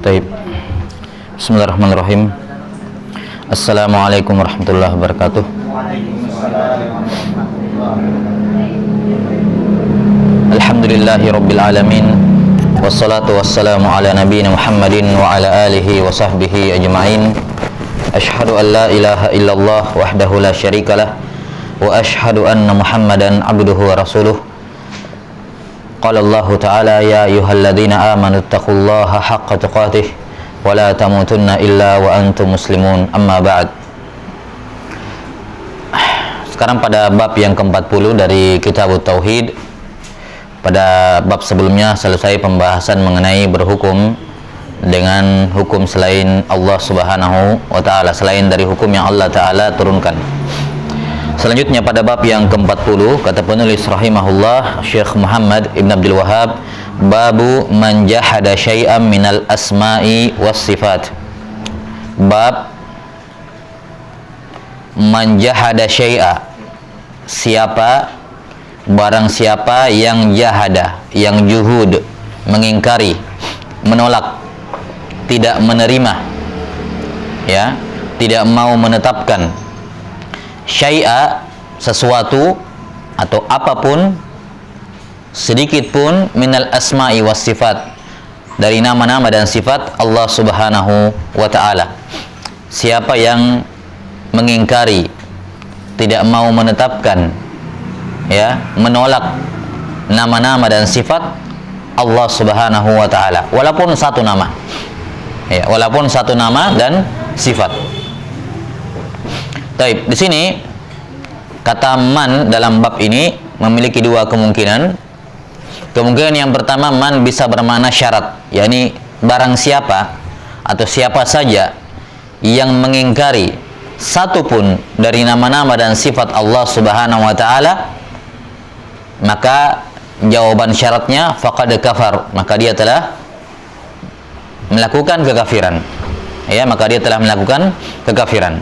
Taib. Bismillahirrahmanirrahim. Assalamualaikum warahmatullahi wabarakatuh. Alhamdulillahi rabbil alamin. Wassalatu wassalamu ala nabiyyina Muhammadin wa ala alihi wa sahbihi ajma'in. Ashhadu an la ilaha illallah wahdahu la syarikalah wa ashhadu anna Muhammadan abduhu wa rasuluh. Qala Allah Ta'ala ya ayyuhalladzina amanu taqullaha haqqa tuqatih wa la tamutunna illa wa antum muslimun, amma ba'd. Sekarang pada bab yang ke-40 dari Kitabut Tauhid. Pada bab sebelumnya selesai pembahasan mengenai berhukum dengan hukum selain Allah Subhanahu wa Ta'ala, selain dari hukum yang Allah Ta'ala turunkan. Selanjutnya pada bab yang ke-40 kata penulis rahimahullah Syekh Muhammad Ibn Abdul Wahhab, babu man jahada syai'an minal asma'i was sifat. Bab man jahada syai'a, barang siapa yang jahada, yang juhud, mengingkari, menolak, tidak menerima, ya, tidak mau menetapkan syai'a, sesuatu atau apapun, sedikit pun, minal asma'i was sifat, dari nama-nama dan sifat Allah Subhanahu wa Ta'ala. Siapa yang mengingkari, tidak mau menetapkan, ya, menolak nama-nama dan sifat Allah Subhanahu wa Ta'ala, walaupun satu nama, ya, walaupun satu nama dan sifat. Baik, di sini kata man dalam bab ini memiliki dua kemungkinan. Kemungkinan yang pertama, man bisa bermakna syarat, yakni barang siapa atau siapa saja yang mengingkari satu pun dari nama-nama dan sifat Allah Subhanahu wa Ta'ala, maka jawaban syaratnya faqad kafar, maka dia telah melakukan kekafiran. Ya, maka dia telah melakukan kekafiran.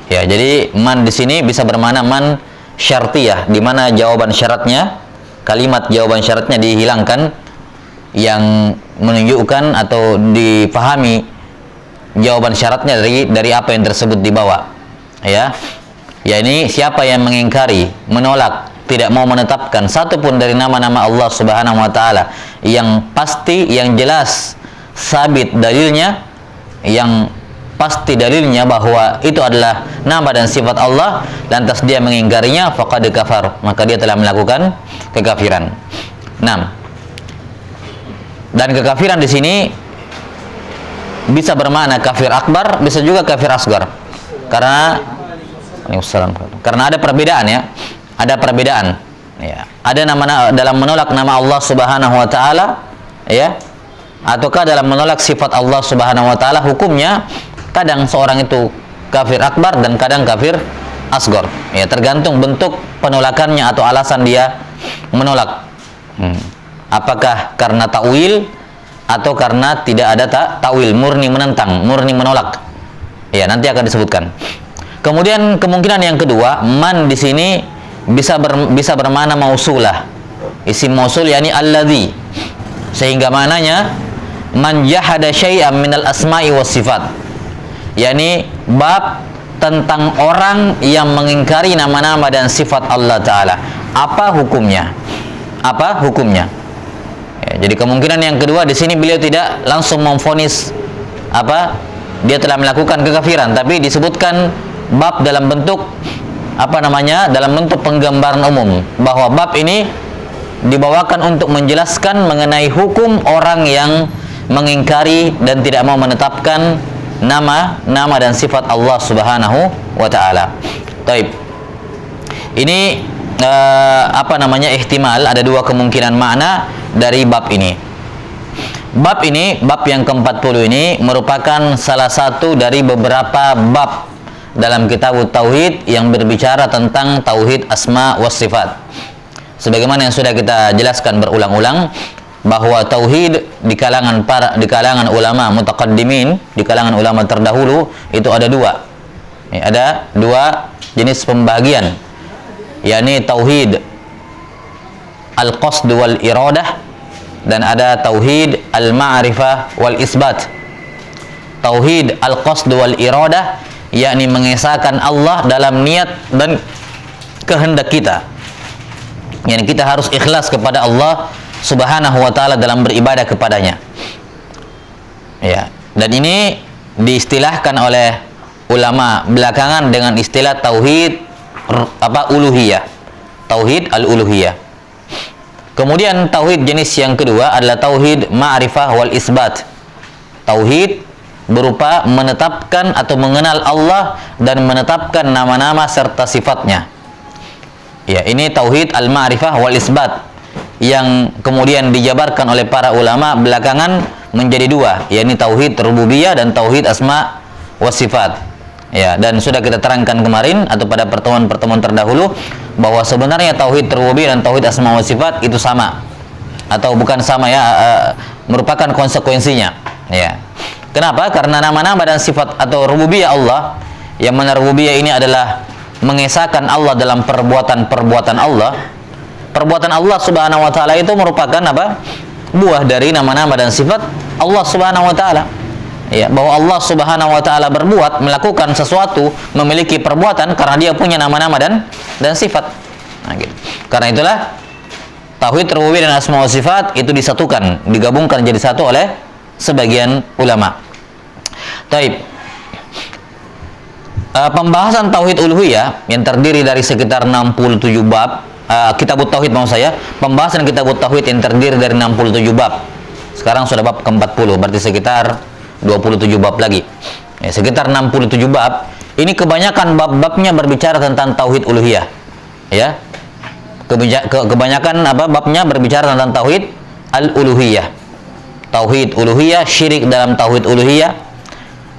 Ya, jadi man di sini bisa bermakna man syartiyah, di mana jawaban syaratnya, kalimat jawaban syaratnya dihilangkan, yang menunjukkan atau dipahami jawaban syaratnya dari apa yang tersebut di bawah. Ya, yakni siapa yang mengingkari, menolak, tidak mau menetapkan satu pun dari nama-nama Allah Subhanahu wa Ta'ala yang pasti, yang jelas, sabit dalilnya, yang pasti dalilnya bahwa itu adalah nama dan sifat Allah, lantas dia mengingkarinya, faqad kafar, maka dia telah melakukan kekafiran. 6. Dan kekafiran di sini bisa bermakna kafir akbar, bisa juga kafir asgar. Karena ada perbedaan, ya. Ada perbedaan. Ya. Ada nama dalam menolak nama Allah Subhanahu wa Ta'ala, ya, ataukah dalam menolak sifat Allah Subhanahu wa Ta'ala, hukumnya kadang seorang itu kafir akbar dan kadang kafir asgar. Ya, tergantung bentuk penolakannya atau alasan dia menolak. Apakah karena ta'wil atau karena tidak ada ta'wil, murni menentang, murni menolak. Ya, nanti akan disebutkan. Kemudian kemungkinan yang kedua, man di sini bisa bermakna mausulah. Isim mausul yakni alladzi. Sehingga maknanya man jahada syai'an minal asma'i was sifat. yakni bab tentang orang yang mengingkari nama-nama dan sifat Allah Ta'ala. Apa hukumnya? Apa hukumnya? Ya, jadi kemungkinan yang kedua di sini beliau tidak langsung memvonis dia telah melakukan kekafiran, tapi disebutkan bab dalam bentuk dalam bentuk penggambaran umum, bahwa bab ini dibawakan untuk menjelaskan mengenai hukum orang yang mengingkari dan tidak mau menetapkan nama dan sifat Allah Subhanahu wa Ta'ala. Taib. Ini ihtimal, ada dua kemungkinan makna dari bab ini. Bab yang ke-40 ini merupakan salah satu dari beberapa bab dalam Kitabut Tauhid yang berbicara tentang tauhid asma was sifat. Sebagaimana yang sudah kita jelaskan berulang-ulang, bahwa tauhid di kalangan ulama mutaqaddimin, di kalangan ulama terdahulu, itu ada dua. Ada dua jenis pembagian, yakni tauhid al-qasd wal iradah, dan ada tauhid al-ma'rifah wal isbat. tauhid al-qasd wal iradah, yakni mengesahkan Allah dalam niat dan kehendak kita. Yani kita harus ikhlas kepada Allah Subhanahu wa taala dalam beribadah kepadanya. Ya, dan ini diistilahkan oleh ulama belakangan dengan istilah tauhid uluhiyah. Tauhid al-uluhiyah. Kemudian tauhid jenis yang kedua adalah tauhid ma'rifah wal isbat. Tauhid berupa menetapkan atau mengenal Allah dan menetapkan nama-nama serta sifatnya. Ya, ini tauhid al-ma'rifah wal isbat yang kemudian dijabarkan oleh para ulama belakangan menjadi dua, yakni tauhid rububiyah dan tauhid asma wa sifat. Ya, dan sudah kita terangkan kemarin atau pada pertemuan-pertemuan terdahulu bahwa sebenarnya tauhid rububiyah dan tauhid asma wa sifat itu sama atau bukan sama ya, merupakan konsekuensinya. Ya. Kenapa? Karena nama-nama dan sifat atau rububiyah Allah, yang mana rububiyah ini adalah mengesahkan Allah dalam perbuatan-perbuatan Allah. Perbuatan Allah Subhanahu wa taala itu merupakan apa? Buah dari nama-nama dan sifat Allah Subhanahu wa taala. Ya, bahwa Allah Subhanahu wa taala berbuat, melakukan sesuatu, memiliki perbuatan karena dia punya nama-nama dan sifat. Nah, gitu. Karena itulah tauhid rububiyah dan asma wa sifat itu disatukan, digabungkan jadi satu oleh sebagian ulama. Taib. Pembahasan tauhid uluhiyah yang terdiri dari sekitar 67 bab, kitabut tauhid maksud saya, pembahasan kitabut tauhid yang terdiri dari 67 bab. Sekarang sudah bab ke-40, berarti sekitar 27 bab lagi. Ya, sekitar 67 bab. Ini kebanyakan bab-babnya berbicara tentang tauhid uluhiyah. Ya. Kebanyakan babnya berbicara tentang tauhid al-uluhiyah. Tauhid uluhiyah, syirik dalam tauhid uluhiyah.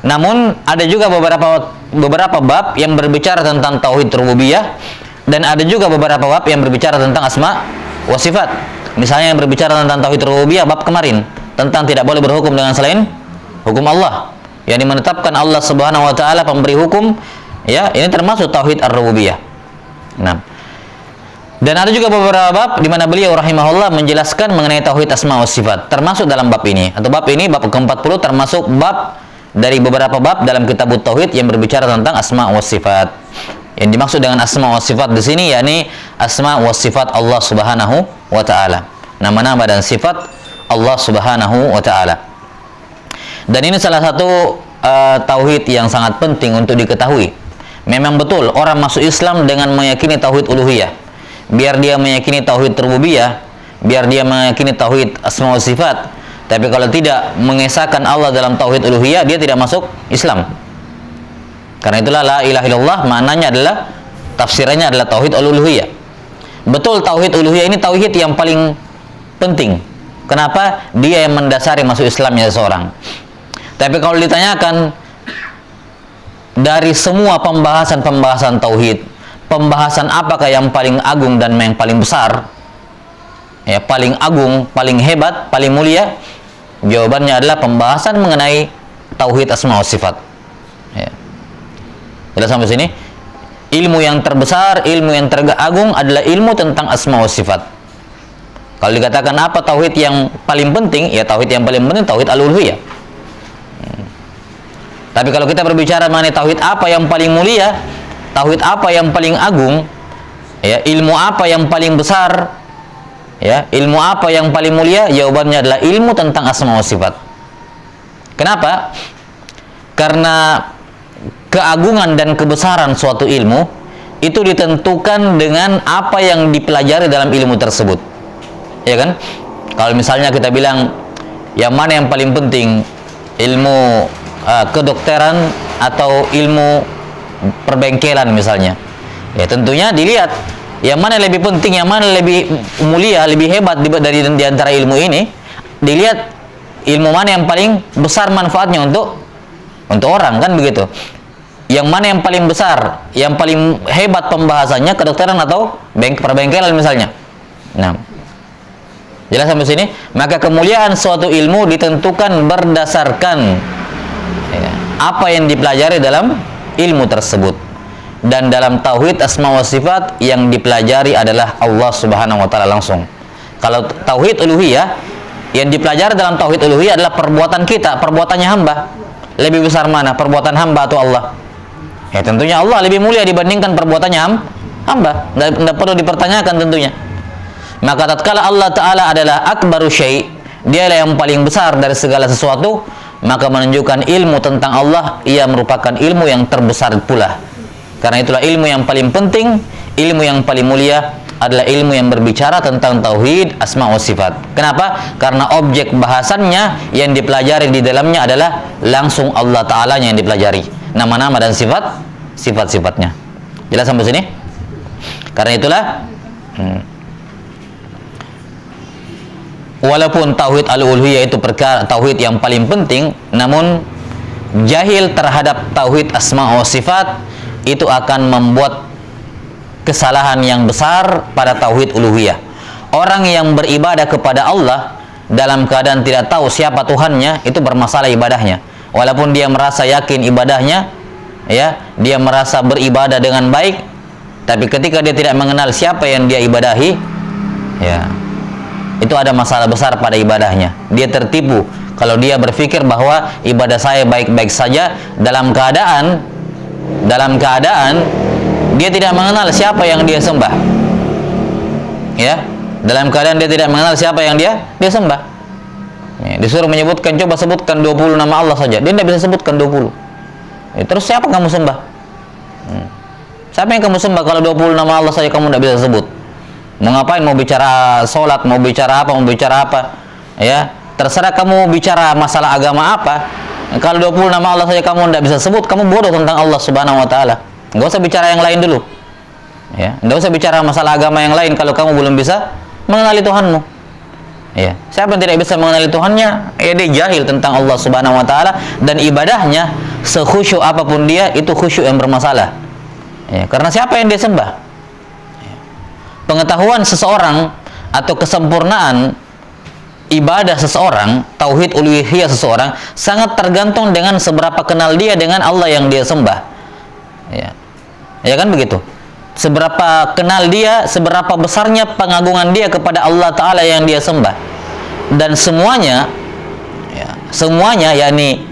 Namun ada juga beberapa bab yang berbicara tentang tauhid rububiyah dan ada juga beberapa bab yang berbicara tentang asma wa sifat. Misalnya yang berbicara tentang tauhid rububiyah bab kemarin tentang tidak boleh berhukum dengan selain hukum Allah, yakni menetapkan Allah Subhanahu wa taala pemberi hukum, ya, ini termasuk tauhid ar-rububiyah. Nah, dan ada juga beberapa bab di mana beliau rahimahullah menjelaskan mengenai tauhid asma wa sifat, termasuk dalam bab ini. Atau bab ini bab ke-40 termasuk bab dari beberapa bab dalam kitab tauhid yang berbicara tentang asma wa sifat. Yang dimaksud dengan asma wa sifat di sini yakni asma wa sifat Allah Subhanahu wa taala. Nama-nama dan sifat Allah Subhanahu wa taala. Dan ini salah satu tauhid yang sangat penting untuk diketahui. Memang betul orang masuk Islam dengan meyakini tauhid uluhiyah. Biar dia meyakini tauhid rububiyah, biar dia meyakini tauhid asma wa sifat. Tapi kalau tidak mengesahkan Allah dalam tauhid uluhiyah, dia tidak masuk Islam. Karena itulah la ilaha illallah maknanya adalah, tafsirannya adalah tauhid uluhiyah. Betul tauhid uluhiyah ini tauhid yang paling penting. Kenapa? Dia yang mendasari masuk Islamnya seseorang. Tapi kalau ditanyakan dari semua pembahasan tauhid, pembahasan apakah yang paling agung dan yang paling besar? Ya, paling agung, paling hebat, paling mulia? Jawabannya adalah pembahasan mengenai tauhid asma wa sifat. Ya. Jelas sampai sini? Ilmu yang terbesar, ilmu yang teragung adalah ilmu tentang asma wa sifat. Kalau dikatakan apa tauhid yang paling penting, ya tauhid yang paling penting tauhid al-uluhiyah. Tapi kalau kita berbicara mengenai tauhid apa yang paling mulia, tauhid apa yang paling agung, ya, ilmu apa yang paling besar, ya, ilmu apa yang paling mulia, jawabannya adalah ilmu tentang asma wa sifat. Kenapa? Karena keagungan dan kebesaran suatu ilmu itu ditentukan dengan apa yang dipelajari dalam ilmu tersebut. Ya kan? Kalau misalnya kita bilang yang mana yang paling penting, ilmu kedokteran atau ilmu perbengkelan misalnya, ya tentunya dilihat yang mana lebih penting, yang mana lebih mulia, lebih hebat di antara ilmu ini. Dilihat ilmu mana yang paling besar manfaatnya untuk orang, kan begitu. Yang mana yang paling besar, yang paling hebat pembahasannya, kedokteran atau perbengkelan misalnya. Nah, jelas sampai sini? Maka kemuliaan suatu ilmu ditentukan berdasarkan apa yang dipelajari dalam ilmu tersebut. Dan dalam tauhid asma wa sifat yang dipelajari adalah Allah Subhanahu wa taala langsung. Kalau tauhid uluhiyah, yang dipelajari dalam tauhid uluhiyah adalah perbuatan kita, perbuatannya hamba. lebih besar mana? Perbuatan hamba atau Allah? Ya tentunya Allah lebih mulia dibandingkan perbuatannya hamba. Tidak perlu dipertanyakan tentunya. Maka tatkala Allah Ta'ala adalah akbaru syai', dialah yang paling besar dari segala sesuatu, maka menunjukkan ilmu tentang Allah, ia merupakan ilmu yang terbesar pula. Karena itulah ilmu yang paling penting, ilmu yang paling mulia adalah ilmu yang berbicara tentang tauhid asma wa sifat. Kenapa? Karena objek bahasannya yang dipelajari di dalamnya adalah langsung Allah Ta'ala yang dipelajari, nama-nama dan sifat-sifatnya. Jelas sampai sini? Karena itulah walaupun tauhid al-uluhiyah itu perkara tauhid yang paling penting, namun jahil terhadap tauhid asma wa sifat itu akan membuat kesalahan yang besar pada tauhid uluhiyah. Orang yang beribadah kepada Allah dalam keadaan tidak tahu siapa Tuhannya, itu bermasalah ibadahnya. Walaupun dia merasa yakin ibadahnya, ya, dia merasa beribadah dengan baik, tapi ketika dia tidak mengenal siapa yang dia ibadahi, ya, itu ada masalah besar pada ibadahnya. Dia tertipu kalau dia berpikir bahwa ibadah saya baik-baik saja dalam keadaan dia tidak mengenal siapa yang dia sembah. Ya, dalam keadaan dia tidak mengenal siapa yang dia sembah. Ya, disuruh menyebutkan, coba sebutkan 20 nama Allah saja, dia tidak bisa sebutkan 20. Ya, terus siapa kamu sembah? Siapa yang kamu sembah kalau 20 nama Allah saja kamu tidak bisa sebut? Mau ngapain? Mau bicara sholat, mau bicara apa? Ya, terserah kamu bicara masalah agama apa. Kalau 20 nama Allah saja kamu tidak bisa sebut, kamu bodoh tentang Allah Subhanahu wa Ta'ala. Nggak usah bicara yang lain dulu, ya. Nggak usah bicara masalah agama yang lain kalau kamu belum bisa mengenali Tuhanmu. Ya, siapa yang tidak bisa mengenali Tuhannya, ya dia jahil tentang Allah Subhanahu wa Ta'ala, dan ibadahnya sekhusyuk apapun dia, itu khusyuk yang bermasalah. Ya, karena siapa yang dia sembah? Ya. Pengetahuan seseorang atau kesempurnaan ibadah seseorang, tauhid uluhiyah seseorang, sangat tergantung dengan seberapa kenal dia dengan Allah yang dia sembah. Ya kan begitu. Seberapa kenal dia, seberapa besarnya pengagungan dia kepada Allah Ta'ala yang dia sembah. Dan semuanya, yakni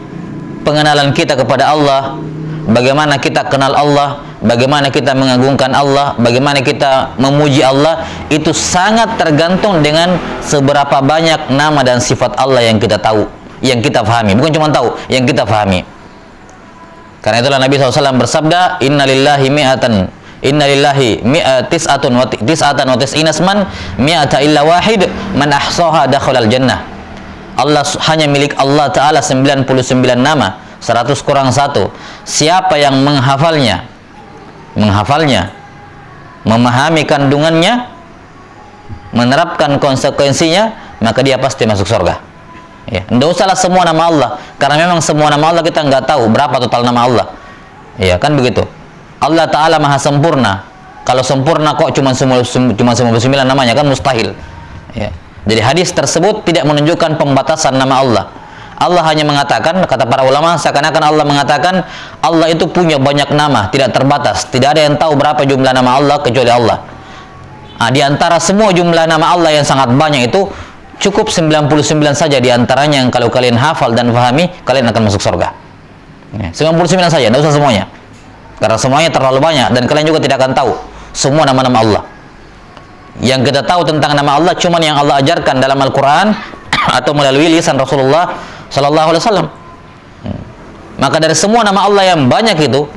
pengenalan kita kepada Allah, bagaimana kita kenal Allah, bagaimana kita mengagungkan Allah, bagaimana kita memuji Allah, itu sangat tergantung dengan seberapa banyak nama dan sifat Allah yang kita tahu, yang kita fahami. Bukan cuma tahu, yang kita fahami. Karena itulah Nabi SAW bersabda, Innalillahi tis'atan wa tis'ina asman mi'ata illa wahid man ahsaha dakhalal jannah. Allah hanya milik Allah Ta'ala 99 nama, 100 kurang 1. Siapa yang menghafalnya, memahami kandungannya, menerapkan konsekuensinya, maka dia pasti masuk surga. Ya, tidak usahlah semua nama Allah, karena memang semua nama Allah kita nggak tahu berapa total nama Allah. Ya kan begitu. Allah Ta'ala maha sempurna. Kalau sempurna kok cuma 99 namanya, kan mustahil. Ya. Jadi hadis tersebut tidak menunjukkan pembatasan nama Allah. Allah hanya mengatakan, kata para ulama, seakan-akan Allah mengatakan Allah itu punya banyak nama, tidak terbatas. Tidak ada yang tahu berapa jumlah nama Allah kecuali Allah. Nah, di antara semua jumlah nama Allah yang sangat banyak itu, cukup 99 saja di antaranya yang kalau kalian hafal dan fahami, kalian akan masuk surga. 99 saja, tidak usah semuanya. Karena semuanya terlalu banyak dan kalian juga tidak akan tahu semua nama-nama Allah. Yang kita tahu tentang nama Allah cuman yang Allah ajarkan dalam Al-Quran atau melalui lisan Rasulullah Sallallahu Alaihi Wasallam. Maka dari semua nama Allah yang banyak itu,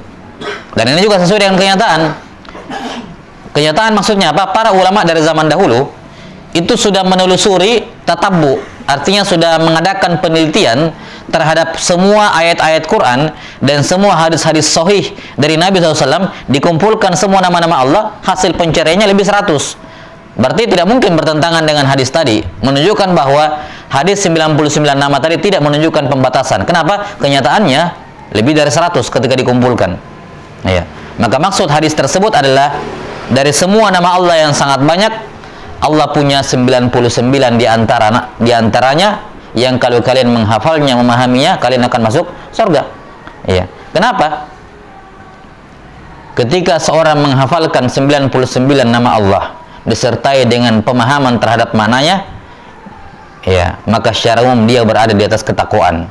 dan ini juga sesuai dengan kenyataan. Kenyataan maksudnya apa? Para ulama dari zaman dahulu itu sudah menelusuri tatabbu, artinya sudah mengadakan penelitian terhadap semua ayat-ayat Quran dan semua hadis-hadis sahih dari Nabi SAW, dikumpulkan semua nama-nama Allah, hasil pencariannya lebih 100. Berarti tidak mungkin bertentangan dengan hadis tadi, menunjukkan bahwa hadis 99 nama tadi tidak menunjukkan pembatasan. Kenapa? Kenyataannya lebih dari 100 ketika dikumpulkan. Ya. Maka maksud hadis tersebut adalah dari semua nama Allah yang sangat banyak, Allah punya 99 di antaranya yang kalau kalian menghafalnya, memahaminya, kalian akan masuk surga. Iya. Kenapa? Ketika seorang menghafalkan 99 nama Allah disertai dengan pemahaman terhadap maknanya, ya, maka secara umum dia berada di atas ketakwaan.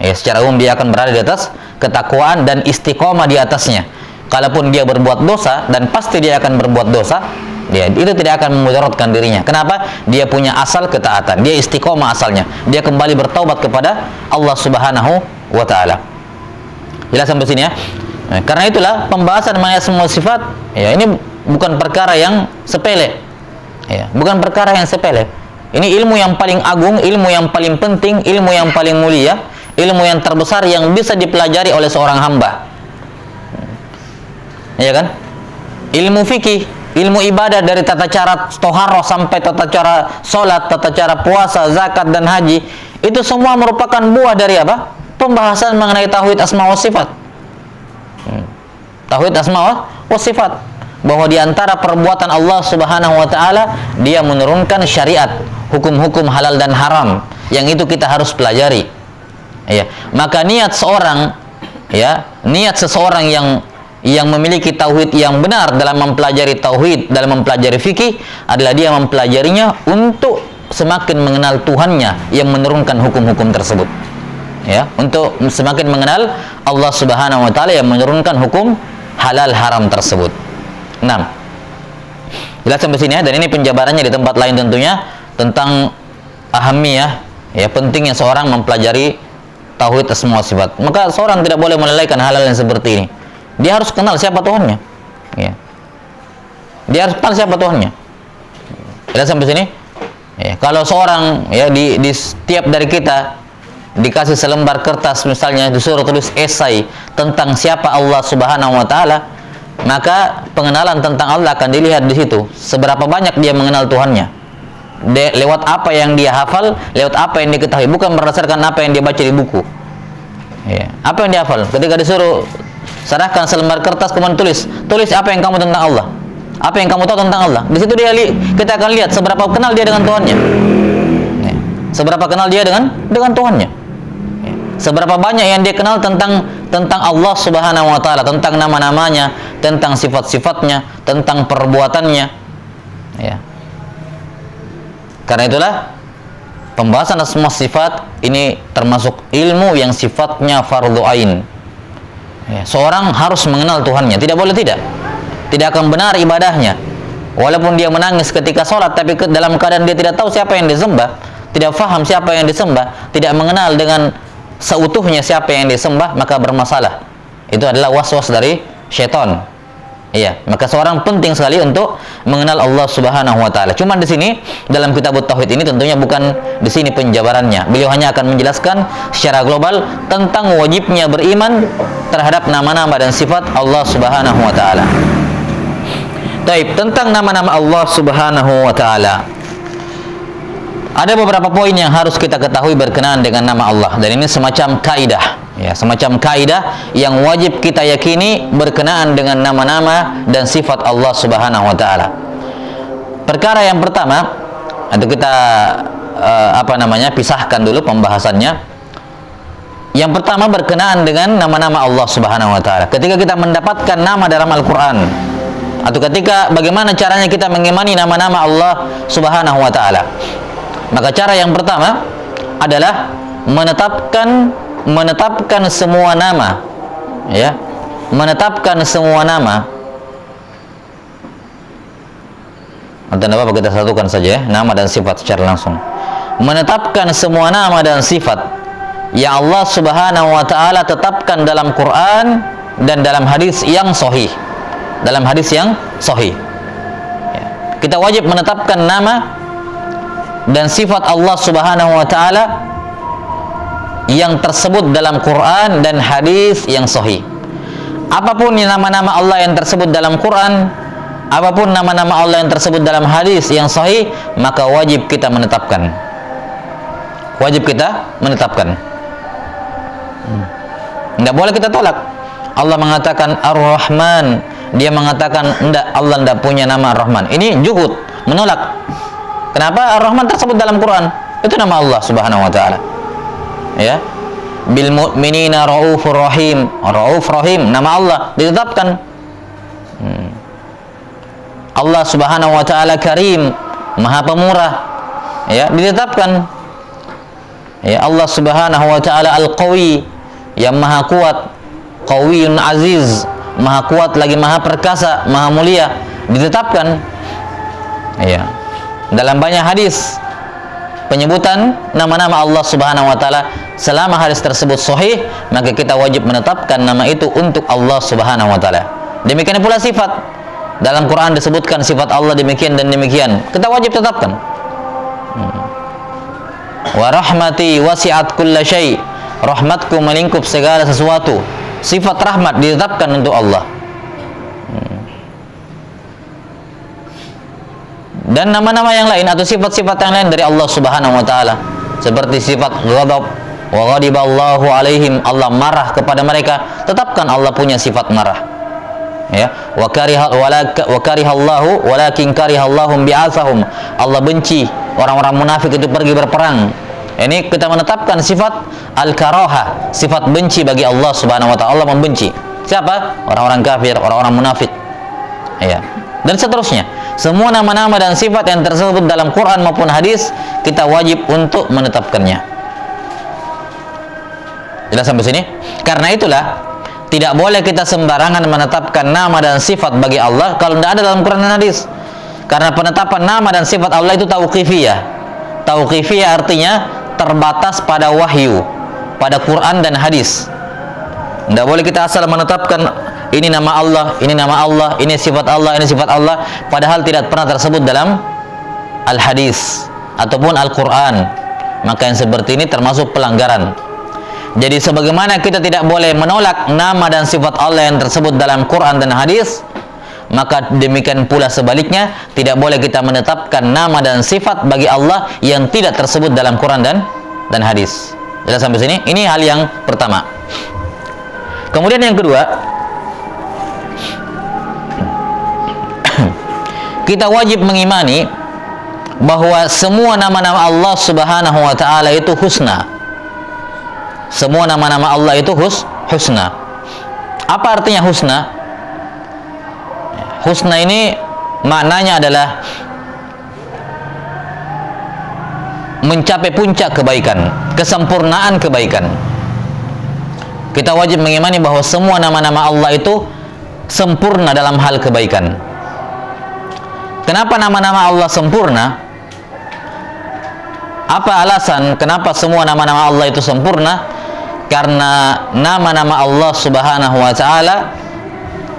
Ya, secara umum dia akan berada di atas ketakwaan dan istiqomah di atasnya. Kalaupun dia berbuat dosa, dan pasti dia akan berbuat dosa, itu tidak akan memudaratkan dirinya. Kenapa? Dia punya asal ketaatan, dia istiqomah asalnya, dia kembali bertaubat kepada Allah Subhanahu wa Ta'ala. Jelas sampai sini ya. Nah, karena itulah pembahasan mengenai semua sifat, ya, ini bukan perkara yang sepele, ya, bukan perkara yang sepele. Ini ilmu yang paling agung, ilmu yang paling penting, ilmu yang paling mulia, ilmu yang terbesar yang bisa dipelajari oleh seorang hamba. Ya kan? Ilmu fikih, ilmu ibadah dari tata cara toharoh sampai tata cara sholat, tata cara puasa, zakat dan haji, itu semua merupakan buah dari apa? Pembahasan mengenai tauhid asma wa sifat. Tauhid asma wa sifat, bahwa di antara perbuatan Allah Subhanahu wa Ta'ala, dia menurunkan syariat, hukum-hukum halal dan haram, yang itu kita harus pelajari. Ya, maka niat seorang, ya, niat seseorang yang memiliki tauhid yang benar dalam mempelajari tauhid, dalam mempelajari fikih, adalah dia mempelajarinya untuk semakin mengenal Tuhannya yang menurunkan hukum-hukum tersebut. Ya, untuk semakin mengenal Allah Subhanahu wa Ta'ala yang menurunkan hukum halal haram tersebut. 6. Jelas sampai sini ya, dan ini penjabarannya di tempat lain tentunya tentang ahamiyah, ya, pentingnya seorang mempelajari tauhid asma wa sifat. Maka seorang tidak boleh melalaikan hal-hal yang seperti ini. Dia harus kenal siapa Tuhannya. Ya. Dia harus kenal siapa Tuhannya. Jelas sampai sini? Ya, kalau seorang, ya, di setiap dari kita dikasih selembar kertas misalnya, disuruh tulis esai tentang siapa Allah Subhanahu wa Ta'ala, maka pengenalan tentang Allah akan dilihat di situ. Seberapa banyak dia mengenal Tuhannya. Lewat apa yang dia hafal, lewat apa yang diketahui, bukan berdasarkan apa yang dia baca di buku. Ya. Apa yang dia hafal? Ketika disuruh serahkan selembar kertas, kemudian tulis apa yang kamu tentang Allah, apa yang kamu tahu tentang Allah. Di situ kita akan lihat seberapa kenal dia dengan Tuhannya. Ya. Seberapa kenal dia dengan Tuhannya. Seberapa banyak yang dia kenal tentang Allah Subhanahu wa Ta'ala, tentang nama-namanya, tentang sifat-sifatnya, tentang perbuatannya. Ya. Karena itulah pembahasan asma sifat ini termasuk ilmu yang sifatnya fardhu ain. Ya, seorang harus mengenal Tuhannya, tidak boleh tidak akan benar ibadahnya. Walaupun dia menangis ketika sholat, tapi dalam keadaan dia tidak tahu siapa yang disembah, tidak faham siapa yang disembah, tidak mengenal dengan seutuhnya siapa yang disembah, maka bermasalah. Itu adalah was-was dari syaitan. Iya, maka seorang penting sekali untuk mengenal Allah Subhanahu wa Ta'ala. Cuman di sini dalam kitab tauhid ini tentunya bukan di sini penjabarannya. Beliau hanya akan menjelaskan secara global tentang wajibnya beriman terhadap nama-nama dan sifat Allah Subhanahu wa Ta'ala. Taib, tentang nama-nama Allah Subhanahu wa Ta'ala, ada beberapa poin yang harus kita ketahui berkenaan dengan nama Allah, dan ini semacam kaidah, ya, semacam kaidah yang wajib kita yakini berkenaan dengan nama-nama dan sifat Allah Subhanahu wa Ta'ala. Perkara yang pertama, atau kita pisahkan dulu pembahasannya. Yang pertama berkenaan dengan nama-nama Allah Subhanahu wa Ta'ala. Ketika kita mendapatkan nama dalam Al-Qur'an, atau ketika bagaimana caranya kita mengimani nama-nama Allah Subhanahu wa Ta'ala, maka cara yang pertama adalah menetapkan semua nama, ya, menetapkan semua nama. Atau apa, kita satukan saja ya, nama dan sifat secara langsung. Menetapkan semua nama dan sifat yang Allah Subhanahu wa Ta'ala tetapkan dalam Quran dan dalam hadis yang sahih. Dalam hadis yang sahih, ya, kita wajib menetapkan nama dan sifat Allah Subhanahu wa Ta'ala yang tersebut dalam Quran dan hadis yang sahih. Apapun nama-nama Allah yang tersebut dalam Quran, apapun nama-nama Allah yang tersebut dalam hadis yang sahih, maka wajib kita menetapkan. Wajib kita menetapkan. Tidak boleh kita tolak. Allah mengatakan Ar-Rahman, dia mengatakan enggak, Allah tidak punya nama Ar-Rahman. Ini juhud, menolak. Kenapa? Ar-Rahman tersebut dalam Quran, itu nama Allah Subhanahu wa Ta'ala. Ya, bil mu'minina raufur rahim. Rauf rahim, nama Allah ditetapkan. Allah Subhanahu wa Ta'ala Karim, Maha Pemurah, ya, ditetapkan. Ya, Allah Subhanahu wa taala Al-Qawi, yang maha kuat, Qawiyun Aziz, maha kuat lagi maha perkasa, maha mulia, ditetapkan. Ya. Dalam banyak hadis penyebutan nama-nama Allah Subhanahu wa taala, selama hadis tersebut sahih, maka kita wajib menetapkan nama itu untuk Allah Subhanahu wa taala. Demikian pula sifat. Dalam Quran disebutkan sifat Allah demikian dan demikian, kita wajib tetapkan. Wa rahmati wasi'at kulla syai'. Rahmatku melingkup segala sesuatu. Sifat rahmat ditetapkan untuk Allah. Dan nama-nama yang lain atau sifat-sifat yang lain dari Allah Subhanahu wa taala, seperti sifat ghadab, wa ghadiballahu alaihim, Allah marah kepada mereka, tetapkan Allah punya sifat marah. Ya, wa karihallahu walakin karihallahum bi'atsahum, Allah benci orang-orang munafik itu pergi berperang. Ini kita menetapkan sifat al-karaha, sifat benci bagi Allah Subhanahu wa taala. Allah membenci siapa? Orang-orang kafir, orang-orang munafik. Ya. Dan seterusnya. Semua nama-nama dan sifat yang tersebut dalam Quran maupun hadis, kita wajib untuk menetapkannya. Jelas sampai sini? Karena itulah tidak boleh kita sembarangan menetapkan nama dan sifat bagi Allah kalau tidak ada dalam Quran dan hadis. Karena penetapan nama dan sifat Allah itu tauqifiyah. Tauqifiyah artinya terbatas pada wahyu, pada Quran dan hadis. Tidak boleh kita asal menetapkan ini nama Allah, ini nama Allah, ini sifat Allah, ini sifat Allah, padahal tidak pernah tersebut dalam al-hadis ataupun Al-Quran. Maka yang seperti ini termasuk pelanggaran. Jadi sebagaimana kita tidak boleh menolak nama dan sifat Allah yang tersebut dalam Quran dan hadis, maka demikian pula sebaliknya, tidak boleh kita menetapkan nama dan sifat bagi Allah yang tidak tersebut dalam Quran dan hadis. Jelas sampai sini? Ini hal yang pertama. Kemudian yang kedua, kita wajib mengimani bahwa semua nama-nama Allah Subhanahu wa taala itu husna. Semua nama-nama Allah itu husna. Apa artinya husna? Husna ini maknanya adalah mencapai puncak kebaikan, kesempurnaan kebaikan. Kita wajib mengimani bahwa semua nama-nama Allah itu sempurna dalam hal kebaikan. Kenapa nama-nama Allah sempurna? Apa alasan kenapa semua nama-nama Allah itu sempurna? Karena nama-nama Allah Subhanahu wa taala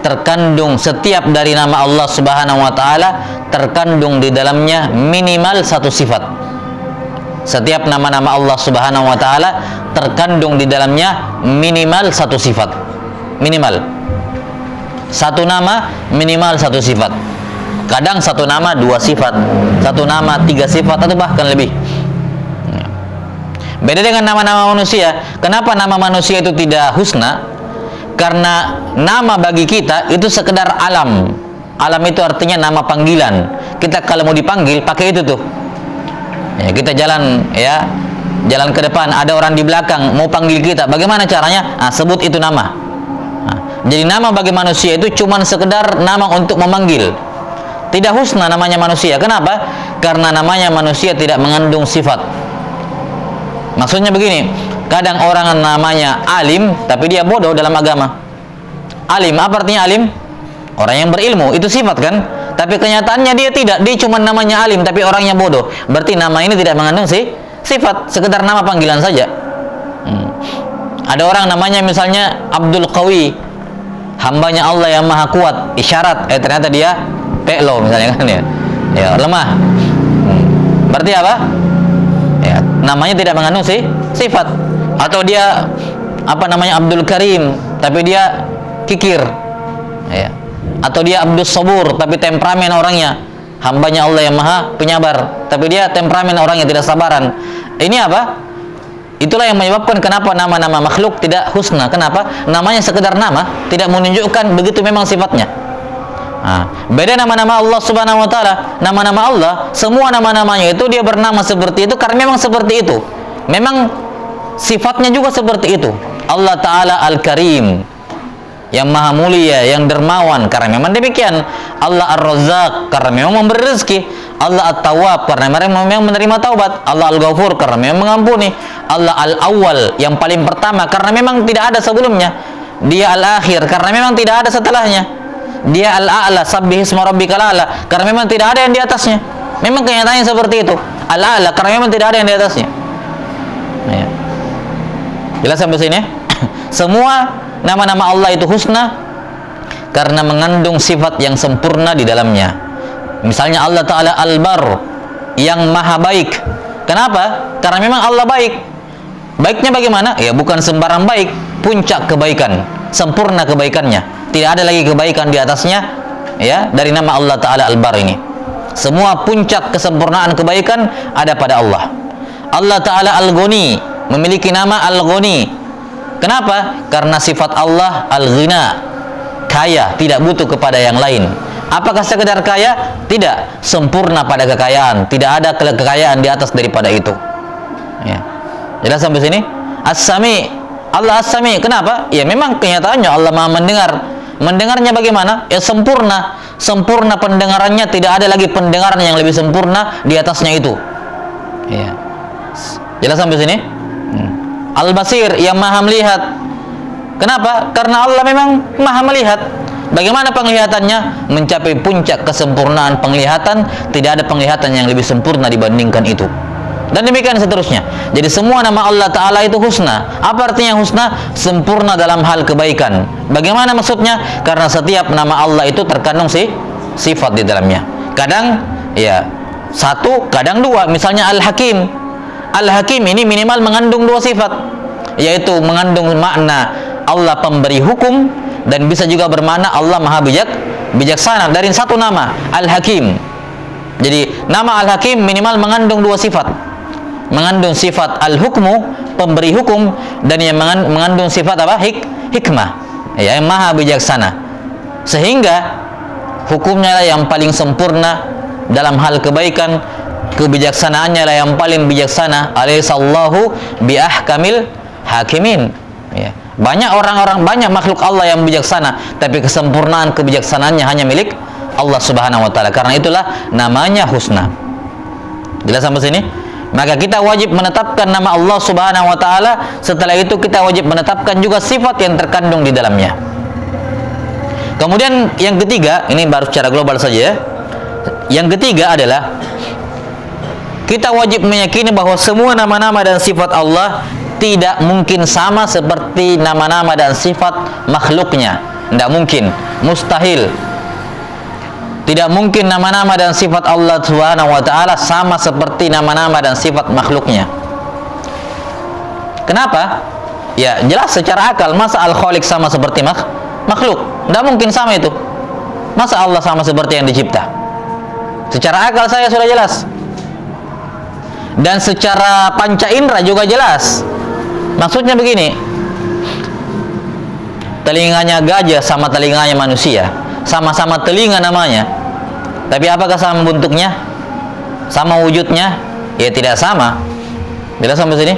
terkandung, setiap dari nama Allah Subhanahu wa taala terkandung di dalamnya minimal satu sifat. Setiap nama-nama Allah Subhanahu wa taala terkandung di dalamnya minimal satu sifat. Minimal. Satu nama minimal satu sifat. Kadang satu nama dua sifat, satu nama tiga sifat atau bahkan lebih. Beda dengan nama-nama manusia. Kenapa nama manusia itu tidak husna? Karena nama bagi kita itu sekedar alam. Alam itu artinya nama panggilan. Kita kalau mau dipanggil pakai itu tuh. Ya, kita jalan jalan ke depan, ada orang di belakang mau panggil kita. Bagaimana caranya? Sebut itu nama. Jadi nama bagi manusia itu cuma sekedar nama untuk memanggil. Tidak husna namanya manusia. Kenapa? Karena namanya manusia tidak mengandung sifat. Maksudnya begini, kadang orang namanya alim tapi dia bodoh dalam agama. Alim, apa artinya alim? Orang yang berilmu, itu sifat kan? Tapi kenyataannya dia tidak, dia cuma namanya alim tapi orangnya bodoh. Berarti nama ini tidak mengandung sifat, sekedar nama panggilan saja. Ada orang namanya misalnya Abdul Qawi, hambanya Allah yang maha kuat, isyarat, ternyata dia peklo misalnya kan ya lemah. Berarti apa? Ya, namanya tidak mengandung sifat. Atau dia Abdul Karim tapi dia kikir. Ya. Atau dia Abdul Sabur tapi temperamen orangnya, hambanya Allah yang maha penyabar tapi dia temperamen orangnya tidak sabaran. Ini apa? Itulah yang menyebabkan kenapa nama-nama makhluk tidak husna. Kenapa? Namanya sekedar nama, tidak menunjukkan begitu memang sifatnya. Beda nama-nama Allah Subhanahu wa taala. Nama-nama Allah, semua nama-namanya itu dia bernama seperti itu karena memang seperti itu. Memang sifatnya juga seperti itu. Allah taala Al-Karim. yang maha mulia, yang dermawan, karena memang demikian. Allah Ar-Razzaq, karena memang memberi rezeki. Allah At-Tawwab, karena memang menerima taubat. Allah Al-Ghafur, karena memang mengampuni. Allah Al-Awwal, yang paling pertama, karena memang tidak ada sebelumnya. Dia Al-Akhir, karena memang tidak ada setelahnya. Dia Al-A'la, sabbihisma rabbikal a'la, karena memang tidak ada yang di atasnya. Memang kenyataannya seperti itu. Al-A'la, karena memang tidak ada yang di atasnya. Ya. Jelas sampai sini? Semua nama-nama Allah itu husna karena mengandung sifat yang sempurna di dalamnya. Misalnya Allah Ta'ala Al-Bar, yang maha baik. Kenapa? Karena memang Allah baik. Baiknya bagaimana? Ya bukan sembarang baik, puncak kebaikan, sempurna kebaikannya. Tidak ada lagi kebaikan di atasnya, ya, dari nama Allah Ta'ala Al-Bar ini. Semua puncak kesempurnaan kebaikan ada pada Allah. Allah Ta'ala Al-Ghani, memiliki nama Al-Ghani. Kenapa? Karena sifat Allah Al-Ghina, kaya, tidak butuh kepada yang lain. Apakah sekedar kaya? Tidak, sempurna pada kekayaan. Tidak ada kekayaan di atas daripada itu. Ya. Jelas sampai sini? As-Sami, Allah As-Sami. Kenapa? Ya memang kenyataannya Allah Maha mendengar. Mendengarnya bagaimana? Ya sempurna. Sempurna pendengarannya, tidak ada lagi pendengaran yang lebih sempurna di atasnya itu. Ya. Jelas sampai sini? Al-Basir, yang maha melihat. Kenapa? Karena Allah memang maha melihat. Bagaimana penglihatannya? Mencapai puncak kesempurnaan penglihatan. Tidak ada penglihatan yang lebih sempurna dibandingkan itu. Dan demikian seterusnya. Jadi semua nama Allah Ta'ala itu husna. Apa artinya husna? Sempurna dalam hal kebaikan. Bagaimana maksudnya? Karena setiap nama Allah itu terkandung sifat di dalamnya. Kadang ya satu, kadang dua. Misalnya Al-Hakim. Al-Hakim ini minimal mengandung dua sifat, yaitu mengandung makna Allah pemberi hukum, dan bisa juga bermakna Allah maha bijaksana dari satu nama Al-Hakim. Jadi nama Al-Hakim minimal mengandung dua sifat, mengandung sifat Al-Hukmu, pemberi hukum, dan yang mengandung sifat apa? Hikmah, ya, yang maha bijaksana. Sehingga hukumnya lah yang paling sempurna dalam hal kebaikan, kebijaksanaannya lah yang paling bijaksana. Alaihissallahu biahkamil hakimin. Ya. Banyak orang-orang, banyak makhluk Allah yang bijaksana, tapi kesempurnaan kebijaksanaannya hanya milik Allah Subhanahu wa Ta'ala. Karena itulah namanya husna. Jelas sampai sini? Maka kita wajib menetapkan nama Allah Subhanahu wa Ta'ala. Setelah itu kita wajib menetapkan juga sifat yang terkandung di dalamnya. Kemudian yang ketiga, ini baru secara global saja ya. Yang ketiga adalah kita wajib meyakini bahwa semua nama-nama dan sifat Allah tidak mungkin sama seperti nama-nama dan sifat makhluknya. Tidak mungkin, mustahil. Tidak mungkin nama-nama dan sifat Allah Subhanahu wa Ta'ala sama seperti nama-nama dan sifat makhluknya. Kenapa? Ya jelas secara akal. Masa Al-Khaliq sama seperti makhluk? Tidak mungkin sama itu. Masa Allah sama seperti yang dicipta? Secara akal saya sudah jelas. Dan secara panca indera juga jelas. Maksudnya begini, telinganya gajah sama telinganya manusia, sama-sama telinga namanya, tapi apakah sama bentuknya? Sama wujudnya? Ya tidak sama. Jelas sampai sini?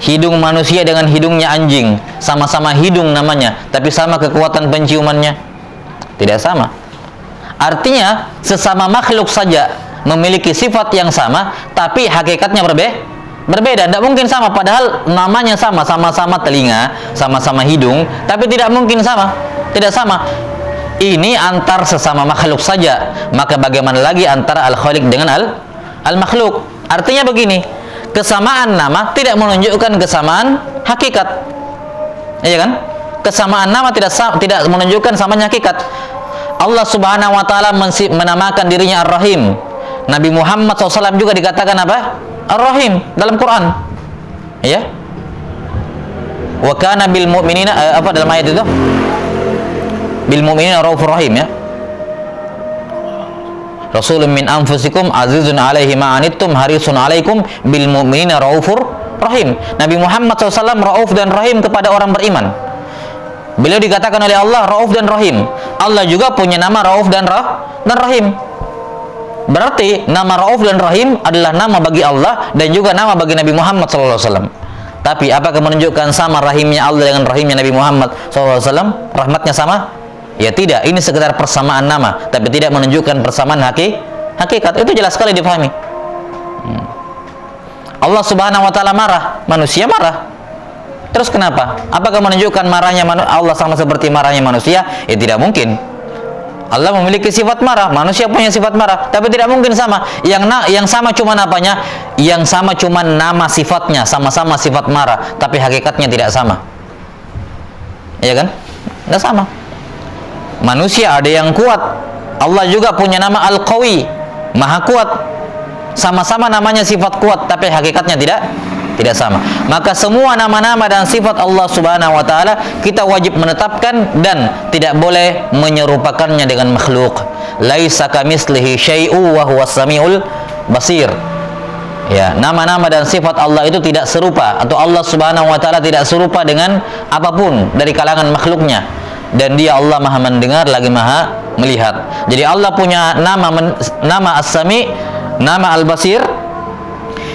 Hidung manusia dengan hidungnya anjing, sama-sama hidung namanya, tapi sama kekuatan penciumannya? Tidak sama. Artinya sesama makhluk saja memiliki sifat yang sama, tapi hakikatnya berbeda. Tidak mungkin sama, padahal namanya sama, sama-sama telinga, sama-sama hidung, tapi tidak mungkin sama. Tidak sama. Ini antar sesama makhluk saja, maka bagaimana lagi antara Al-Khaliq dengan Al-Makhluk? Artinya begini, kesamaan nama tidak menunjukkan kesamaan hakikat. Iya kan? Kesamaan nama tidak menunjukkan samanya hakikat. Allah Subhanahu wa Ta'ala menamakan dirinya Ar-Rahim. Nabi Muhammad SAW juga dikatakan apa? Ar-Rahim dalam Quran. Ya. Wa kana bil mu'minina apa dalam ayat itu? Bil mu'minina raufur rahim ya. Rasulun min anfusikum azizun alaihi ma anittum harisun alaikum bil mu'minina raufur rahim. Nabi Muhammad SAW rauf dan rahim kepada orang beriman. Beliau dikatakan oleh Allah rauf dan rahim. Allah juga punya nama rauf dan rahim. Berarti nama Rauf dan Rahim adalah nama bagi Allah dan juga nama bagi Nabi Muhammad SAW. Tapi apakah menunjukkan sama rahimnya Allah dengan rahimnya Nabi Muhammad SAW? Rahmatnya sama? Ya tidak. Ini sekedar persamaan nama, tapi tidak menunjukkan persamaan hakikat. Itu jelas sekali dipahami. Allah Subhanahu wa taala marah, manusia marah. Terus kenapa? Apakah menunjukkan marahnya Allah sama seperti marahnya manusia? Ya tidak mungkin. Allah memiliki sifat marah, manusia punya sifat marah, tapi tidak mungkin sama. Yang sama cuma apanya? Yang sama cuma nama sifatnya, sama-sama sifat marah, tapi hakikatnya tidak sama. Iya kan? Tidak sama. Manusia ada yang kuat, Allah juga punya nama Al-Qawi, Maha kuat. Sama-sama namanya sifat kuat, tapi hakikatnya tidak sama. Maka semua nama-nama dan sifat Allah Subhanahu wa taala kita wajib menetapkan dan tidak boleh menyerupakannya dengan makhluk. Laisa kamitslihi syai'un wa huwas samiul basir. Ya, nama-nama dan sifat Allah itu tidak serupa, atau Allah Subhanahu wa taala tidak serupa dengan apapun dari kalangan makhluknya. Dan dia Allah Maha mendengar lagi Maha melihat. Jadi Allah punya nama As-Sami, nama Al-Basir,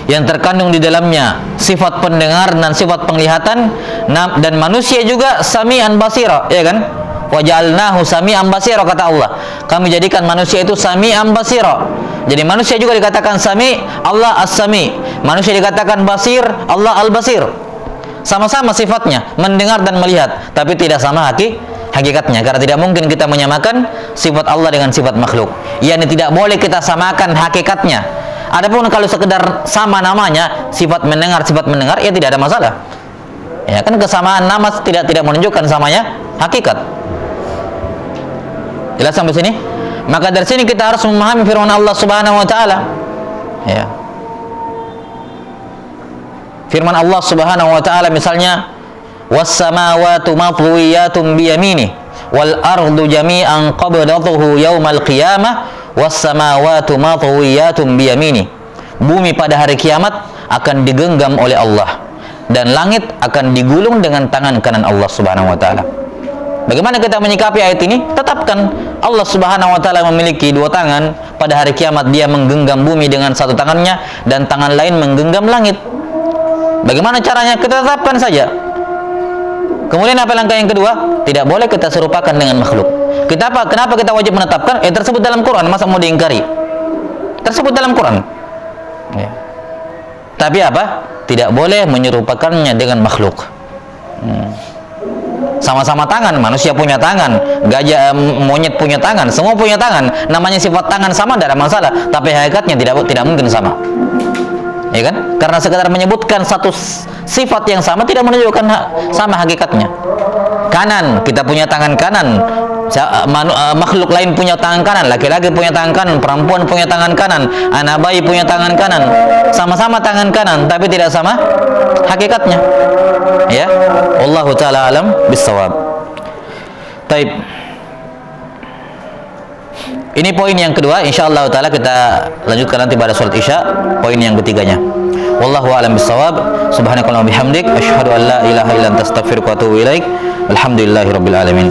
yang terkandung di dalamnya sifat pendengar dan sifat penglihatan, dan manusia juga sami'an basira, ya kan? Wa ja'alnahu sami'an basira, kata Allah. Kami jadikan manusia itu sami'an basira. Jadi manusia juga dikatakan sami, Allah as-sami. Manusia dikatakan basir, Allah al-basir. Sama-sama sifatnya, mendengar dan melihat, tapi tidak sama hakikatnya, karena tidak mungkin kita menyamakan sifat Allah dengan sifat makhluk. Yani tidak boleh kita samakan hakikatnya. Adapun kalau sekedar sama namanya, sifat mendengar, ya tidak ada masalah. Ya kan, kesamaan nama tidak menunjukkan samanya hakikat. Jelas sampai sini? Maka dari sini kita harus memahami firman Allah Subhanahu wa taala. Ya. Firman Allah Subhanahu wa taala misalnya, was samawati matwiyatun bi yamini wal ardu jami'an qabdatuhu yaumal qiyamah was samawati matwiyatun bi yamini. Bumi pada hari kiamat akan digenggam oleh Allah dan langit akan digulung dengan tangan kanan Allah Subhanahu wa taala. Bagaimana kita menyikapi ayat ini? Tetapkan Allah Subhanahu wa taala memiliki dua tangan. Pada hari kiamat dia menggenggam bumi dengan satu tangannya dan tangan lain menggenggam langit. Bagaimana caranya? Kita tetapkan saja. Kemudian apa langkah yang kedua? Tidak boleh kita serupakan dengan makhluk. Kenapa kita wajib menetapkan? Tersebut dalam Quran, masa mau diingkari? Tersebut dalam Quran. Ya. Tapi apa? Tidak boleh menyerupakannya dengan makhluk. Sama-sama tangan, manusia punya tangan, gajah, monyet punya tangan, semua punya tangan. Namanya sifat tangan sama, tidak ada masalah. Tapi hakikatnya tidak mungkin sama. Ya kan? Karena sekedar menyebutkan satu sifat yang sama tidak menunjukkan sama hakikatnya. Kanan, kita punya tangan kanan. Makhluk lain punya tangan kanan, laki-laki punya tangan kanan, perempuan punya tangan kanan, anak bayi punya tangan kanan. Sama-sama tangan kanan, tapi tidak sama hakikatnya. Ya, wallahu taala alam bissawab. Taib. Ini poin yang kedua, insyaallah taala kita lanjutkan nanti pada salat Isya, poin yang ketiganya. Wallahu a'lam bissawab. Subhanakallahumma bihamdik asyhadu an la ilaha illa anta astaghfiruka wa atubu ilaik. Alhamdulillahirabbil alamin.